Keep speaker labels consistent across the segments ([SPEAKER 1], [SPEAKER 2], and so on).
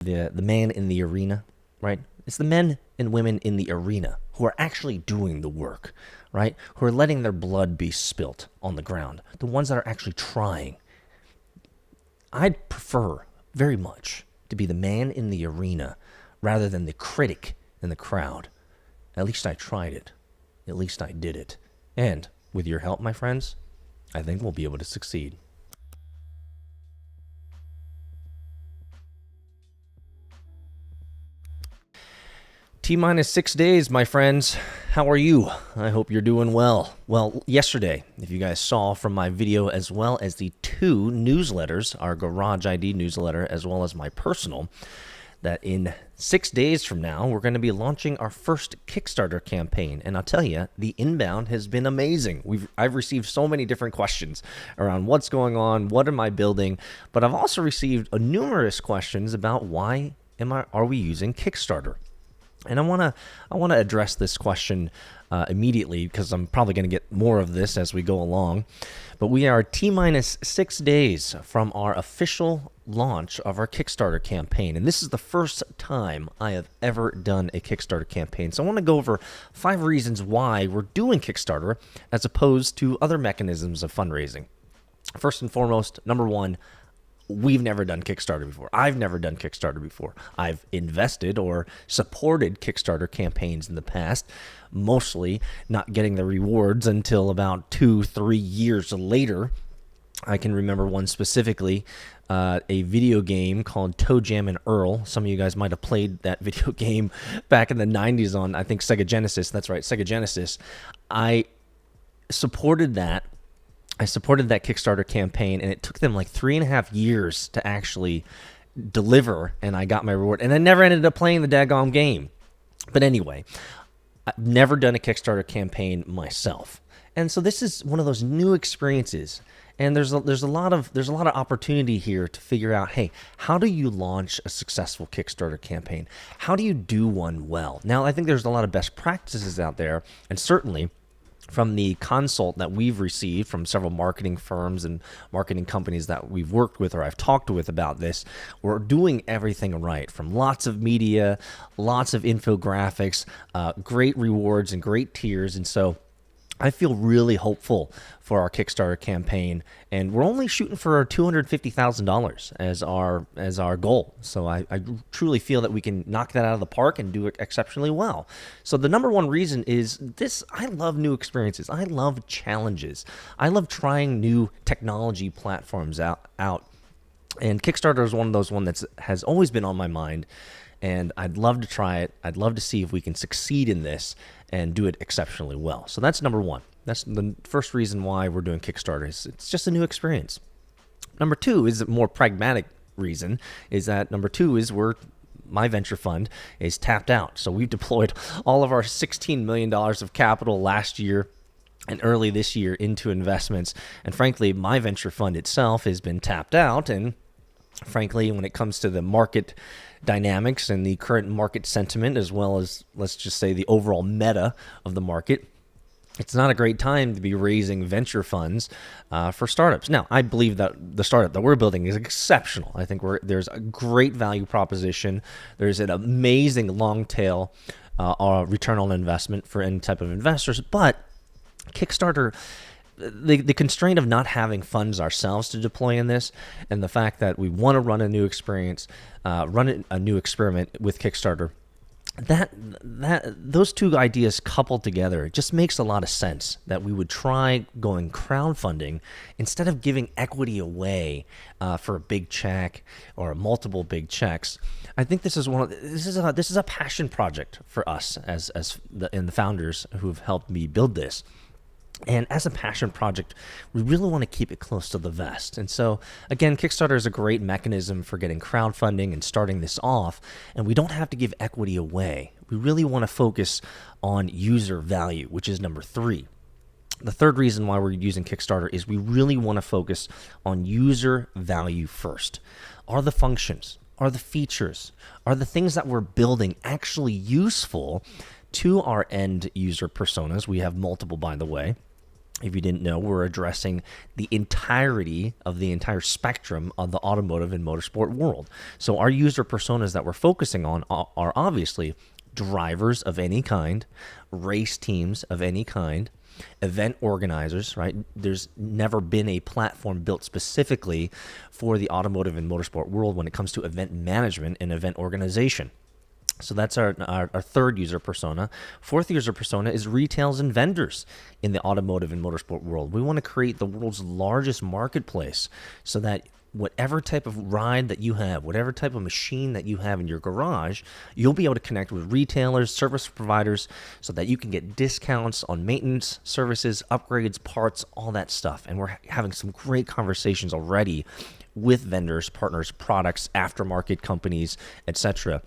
[SPEAKER 1] the man in the arena, right? It's the men and women in the arena who are actually doing the work, right? Who are letting their blood be spilt on the ground. The ones that are actually trying. I'd prefer very much to be the man in the arena rather than the critic in the crowd. At least I tried it. At least I did it. And with your help, my friends, I think we'll be able to succeed. T-minus 6 days, my friends. How are you? I hope you're doing well. Well, yesterday, if you guys saw from my video, as well as the two newsletters, our Garage ID newsletter, as well as my personal, that in 6 days from now, we're going to be launching our first Kickstarter campaign. And I'll tell you, the inbound has been amazing. I've received so many different questions around what's going on, what am I building, but I've also received numerous questions about why are we using Kickstarter? And I want to address this question immediately, because I'm probably going to get more of this as we go along. But we are T-minus 6 days from our official launch of our Kickstarter campaign. And this is the first time I have ever done a Kickstarter campaign. So I want to go over 5 reasons why we're doing Kickstarter as opposed to other mechanisms of fundraising. First and foremost, number one, we've never done Kickstarter before. I've never done Kickstarter before. I've invested or supported Kickstarter campaigns in the past, mostly not getting the rewards until about 2-3 years later. I can remember one specifically, a video game called Toe Jam and Earl. Some of you guys might have played that video game back in the 90s on, I think, Sega Genesis. That's right, Sega Genesis. I supported that Kickstarter campaign, and it took them like 3.5 years to actually deliver, and I got my reward. And I never ended up playing the daggone game. But anyway, I've never done a Kickstarter campaign myself. And so this is one of those new experiences. And there's a lot of opportunity here to figure out, hey, how do you launch a successful Kickstarter campaign? How do you do one well? Now, I think there's a lot of best practices out there, and certainly from the consult that we've received from several marketing firms and marketing companies that we've worked with or I've talked with about this, we're doing everything right, from lots of media, lots of infographics, great rewards and great tiers. And so I feel really hopeful for our Kickstarter campaign, and we're only shooting for $250,000 as our goal. So I truly feel that we can knock that out of the park and do it exceptionally well. So the number one reason is this: I love new experiences. I love challenges. I love trying new technology platforms out. And Kickstarter is one of those that has always been on my mind. And I'd love to try it. I'd love to see if we can succeed in this and do it exceptionally well. So that's number one. That's the first reason why we're doing Kickstarter. It's just a new experience. Number two is a more pragmatic reason. My venture fund is tapped out. So we've deployed all of our $16 million of capital last year and early this year into investments. And frankly, my venture fund itself has been tapped out. And frankly, when it comes to the market dynamics and the current market sentiment, as well as, let's just say, the overall meta of the market, it's not a great time to be raising venture funds for startups. Now, I believe that the startup that we're building is exceptional. I think there's a great value proposition. There's an amazing long tail return on investment for any type of investors. But Kickstarter, the constraint of not having funds ourselves to deploy in this, and the fact that we want to run a new experience, run a new experiment with Kickstarter, that those two ideas coupled together, it just makes a lot of sense that we would try going crowdfunding instead of giving equity away for a big check or multiple big checks. I think this is a passion project for us as the founders who've helped me build this. And as a passion project, we really want to keep it close to the vest. And so, again, Kickstarter is a great mechanism for getting crowdfunding and starting this off, and we don't have to give equity away. We really want to focus on user value, which is number 3. The third reason why we're using Kickstarter is we really want to focus on user value first. Are the functions, are the features, are the things that we're building actually useful to our end user personas? We have multiple, by the way. If you didn't know, we're addressing the entirety of the entire spectrum of the automotive and motorsport world. So our user personas that we're focusing on are obviously drivers of any kind, race teams of any kind, event organizers, right? There's never been a platform built specifically for the automotive and motorsport world when it comes to event management and event organization. So that's our third user persona. Fourth user persona is retails and vendors in the automotive and motorsport world. We want to create the world's largest marketplace so that whatever type of ride that you have, whatever type of machine that you have in your garage, you'll be able to connect with retailers, service providers, so that you can get discounts on maintenance, services, upgrades, parts, all that stuff. And we're having some great conversations already with vendors, partners, products, aftermarket companies, etc.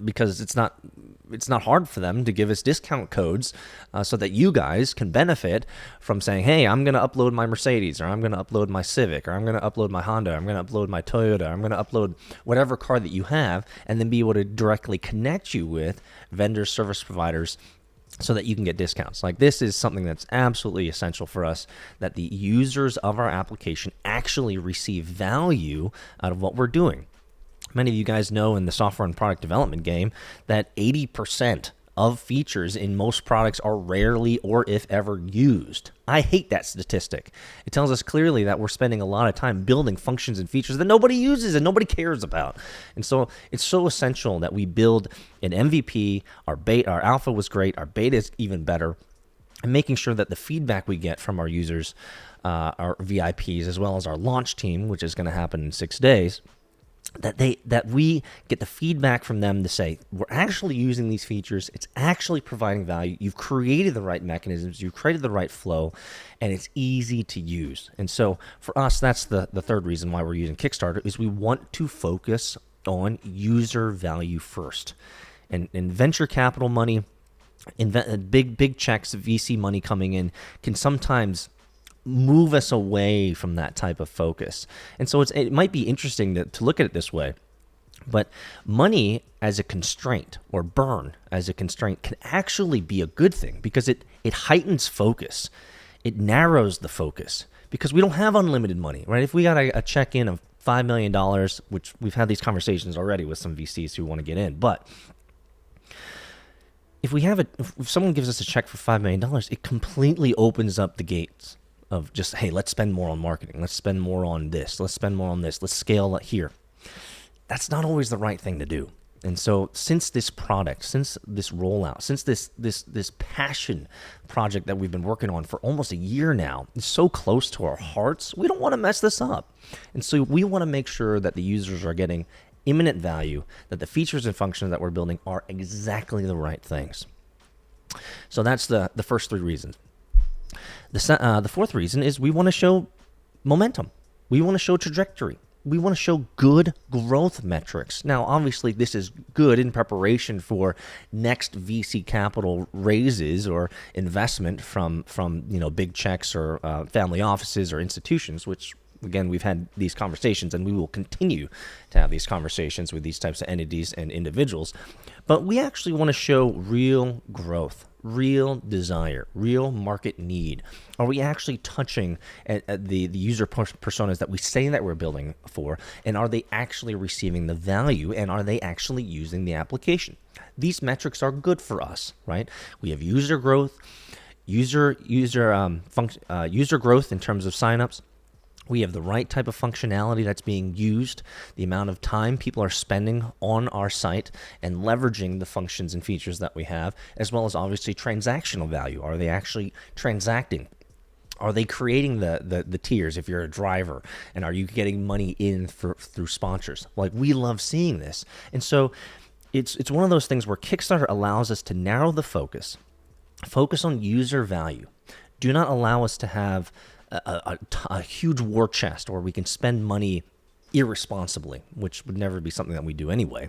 [SPEAKER 1] Because it's not hard for them to give us discount codes so that you guys can benefit from saying, hey, I'm going to upload my Mercedes, or I'm going to upload my Civic, or I'm going to upload my Honda, I'm going to upload my Toyota, I'm going to upload whatever car that you have, and then be able to directly connect you with vendors, service providers, so that you can get discounts. Like, this is something that's absolutely essential for us, that the users of our application actually receive value out of what we're doing. Many of you guys know in the software and product development game that 80% of features in most products are rarely or if ever used. I hate that statistic. It tells us clearly that we're spending a lot of time building functions and features that nobody uses and nobody cares about. And so it's so essential that we build an MVP. Our alpha was great. Our beta is even better. And making sure that the feedback we get from our users, our VIPs, as well as our launch team, which is going to happen in 6 days, that we get the feedback from them to say, we're actually using these features, it's actually providing value, you've created the right mechanisms, you've created the right flow, and it's easy to use. And so for us, that's the third reason why we're using Kickstarter, is we want to focus on user value first. And venture capital money, big checks, VC money coming in, can sometimes move us away from that type of focus. And so it might be interesting to look at it this way, but money as a constraint, or burn as a constraint, can actually be a good thing, because it heightens focus. It narrows the focus, because we don't have unlimited money, right? If we got a check-in of $5 million, which we've had these conversations already with some VCs who want to get in, but if someone gives us a check for $5 million, it completely opens up the gates of just, hey, let's spend more on marketing. Let's spend more on this. Let's spend more on this. Let's scale it here. That's not always the right thing to do. And so since this product, since this rollout, since this passion project that we've been working on for almost a year now is so close to our hearts, we don't want to mess this up. And so we want to make sure that the users are getting imminent value, that the features and functions that we're building are exactly the right things. So that's the first three reasons. The fourth reason is we want to show momentum. We want to show trajectory. We want to show good growth metrics. Now, obviously, this is good in preparation for next VC capital raises or investment from big checks or family offices or institutions, which, again, we've had these conversations, and we will continue to have these conversations with these types of entities and individuals. But we actually want to show real growth, real desire, real market need. Are we actually touching at the user personas that we say that we're building for, and are they actually receiving the value, and are they actually using the application? These metrics are good for us, right? We have user growth, user growth in terms of signups. We have the right type of functionality that's being used, the amount of time people are spending on our site and leveraging the functions and features that we have, as well as obviously transactional value. Are they actually transacting? Are they creating the tiers if you're a driver? And are you getting money in through sponsors? Like, we love seeing this. And so it's one of those things where Kickstarter allows us to narrow the focus on user value. Do not allow us to have a huge war chest where we can spend money irresponsibly, which would never be something that we do anyway.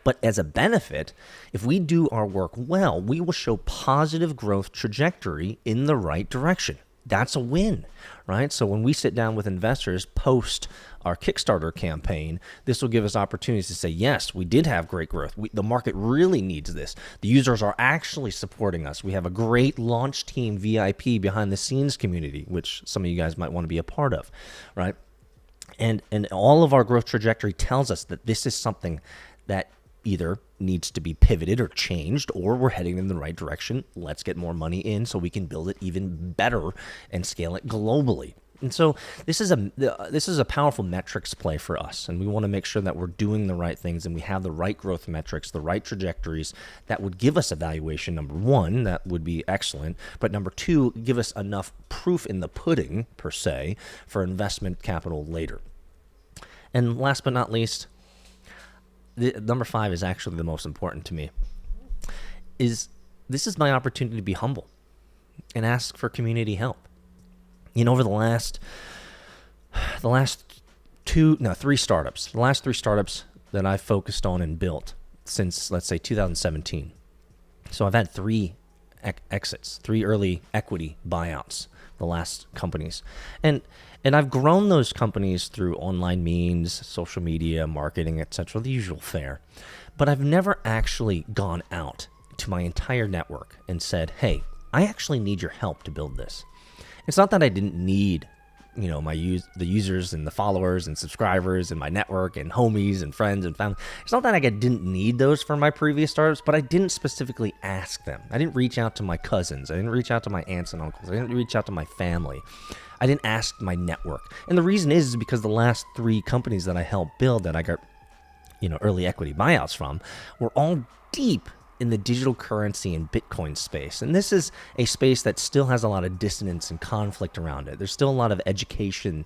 [SPEAKER 1] But as a benefit, if we do our work well, we will show positive growth trajectory in the right direction. that's a win, right? So when we sit down with investors post our Kickstarter campaign, this will give us opportunities to say, yes, we did have great growth. The market really needs this. The users are actually supporting us. We have a great launch team VIP behind the scenes community, which some of you guys might want to be a part of, right? And all of our growth trajectory tells us that this is something that either needs to be pivoted or changed, or we're heading in the right direction. Let's get more money in so we can build it even better and scale it globally. And so this is a powerful metrics play for us, and we want to make sure that we're doing the right things and we have the right growth metrics, the right trajectories that would give us a valuation. Number one, that would be excellent, but number two, give us enough proof in the pudding, per se, for investment capital later. And last but not least, number 5 is actually the most important to me. This is my opportunity to be humble and ask for community help. Over the last 3 startups, the last 3 startups that I've focused on and built since, let's say, 2017. So I've had 3 exits, 3 early equity buyouts, the last companies. And I've grown those companies through online means, social media, marketing, etc., the usual fare. But I've never actually gone out to my entire network and said, hey, I actually need your help to build this. It's not that I didn't need, the users and the followers and subscribers and my network and homies and friends and family. It's not that I didn't need those for my previous startups, but I didn't specifically ask them. I didn't reach out to my cousins. I didn't reach out to my aunts and uncles. I didn't reach out to my family. I didn't ask my network. And the reason is because the last 3 companies that I helped build that I got, early equity buyouts from were all deep in the digital currency and Bitcoin space. And this is a space that still has a lot of dissonance and conflict around it. There's still a lot of educational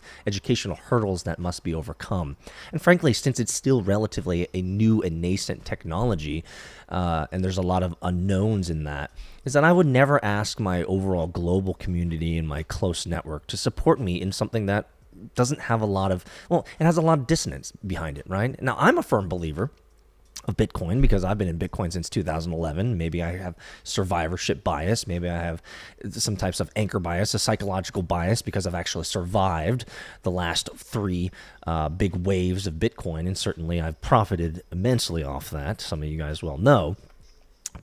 [SPEAKER 1] hurdles that must be overcome. And frankly, since it's still relatively a new and nascent technology, and there's a lot of unknowns in that, is that I would never ask my overall global community and my close network to support me in something that doesn't have it has a lot of dissonance behind it, right? Now, I'm a firm believer of Bitcoin because I've been in Bitcoin since 2011. Maybe I have survivorship bias. Maybe I have some types of anchor bias, a psychological bias, because I've actually survived the last 3 big waves of Bitcoin, and certainly I've profited immensely off that. Some of you guys well know.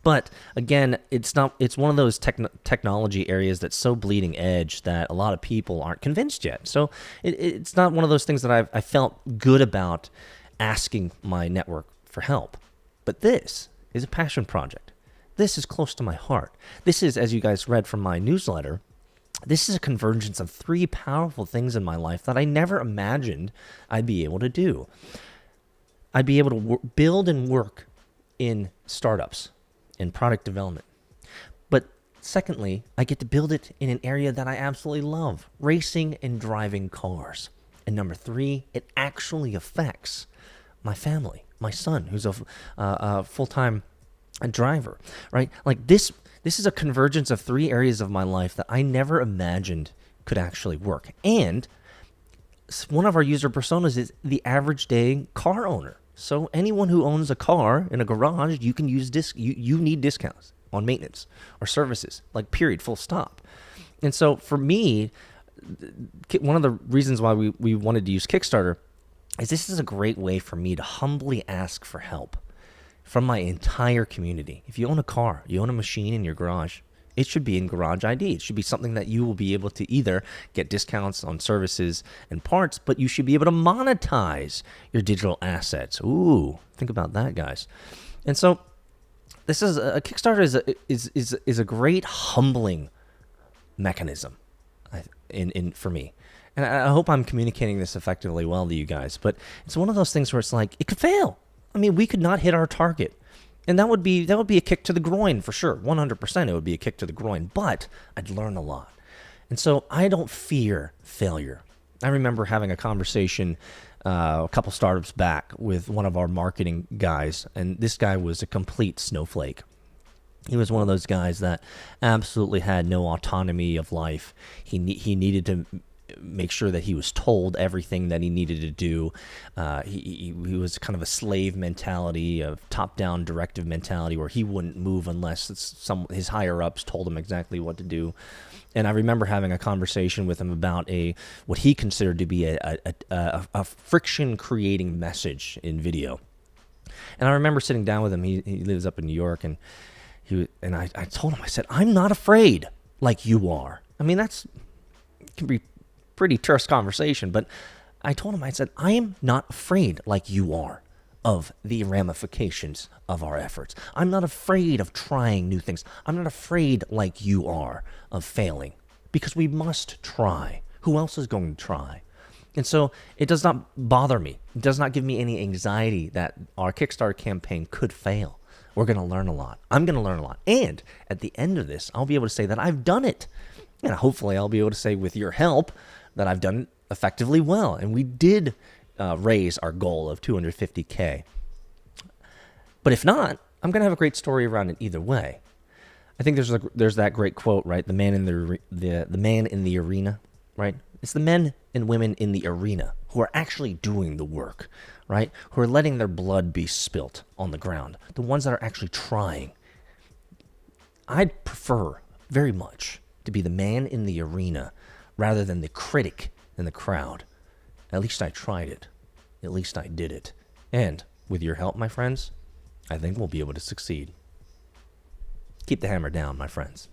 [SPEAKER 1] But again, it's one of those technology areas that's so bleeding edge that a lot of people aren't convinced yet. So it's not one of those things that I felt good about asking my network for help. But this is a passion project. This is close to my heart. This is, as you guys read from my newsletter, this is a convergence of 3 powerful things in my life that I never imagined I'd be able to do. I'd be able to build and work in startups, in product development. But secondly, I get to build it in an area that I absolutely love, racing and driving cars. And number 3, it actually affects my family, my son, who's a full-time driver, right? Like this is a convergence of 3 areas of my life that I never imagined could actually work. And one of our user personas is the average day car owner. So anyone who owns a car in a garage, you can use you need discounts on maintenance or services, like period, full stop. And so for me, one of the reasons why we wanted to use Kickstarter is this is a great way for me to humbly ask for help from my entire community. If you own a car, you own a machine in your garage, it should be in Garage ID. It should be something that you will be able to either get discounts on services and parts, but you should be able to monetize your digital assets. Ooh, think about that, guys. And so this is a Kickstarter is a great humbling mechanism for me. And I hope I'm communicating this effectively well to you guys, but it's one of those things where it's like, it could fail. I mean, we could not hit our target. And that would be a kick to the groin for sure. 100% it would be a kick to the groin, but I'd learn a lot. And so I don't fear failure. I remember having a conversation a couple startups back with one of our marketing guys, and this guy was a complete snowflake. He was one of those guys that absolutely had no autonomy of life. He needed to make sure that he was told everything that he needed to do. He was kind of a slave mentality, a top-down directive mentality, where he wouldn't move unless his higher-ups told him exactly what to do. And I remember having a conversation with him about what he considered to be a friction-creating message in video. And I remember sitting down with him. He lives up in New York, and I told him, I said, I'm not afraid like you are. I mean, it can be pretty terse conversation, but I told him, I said, I am not afraid like you are of the ramifications of our efforts. I'm not afraid of trying new things. I'm not afraid like you are of failing, because we must try. Who else is going to try? And so it does not bother me. It does not give me any anxiety that our Kickstarter campaign could fail. We're going to learn a lot. I'm going to learn a lot. And at the end of this, I'll be able to say that I've done it. And hopefully I'll be able to say, with your help, that I've done it effectively well. And we did raise our goal of $250K. But if not, I'm going to have a great story around it either way. I think there's that great quote, right? The man in the man in the arena, right? It's the men and women in the arena who are actually doing the work, right? Who are letting their blood be spilt on the ground. The ones that are actually trying. I'd prefer very much to be the man in the arena rather than the critic in the crowd. At least I tried it. At least I did it. And with your help, my friends, I think we'll be able to succeed. Keep the hammer down, my friends.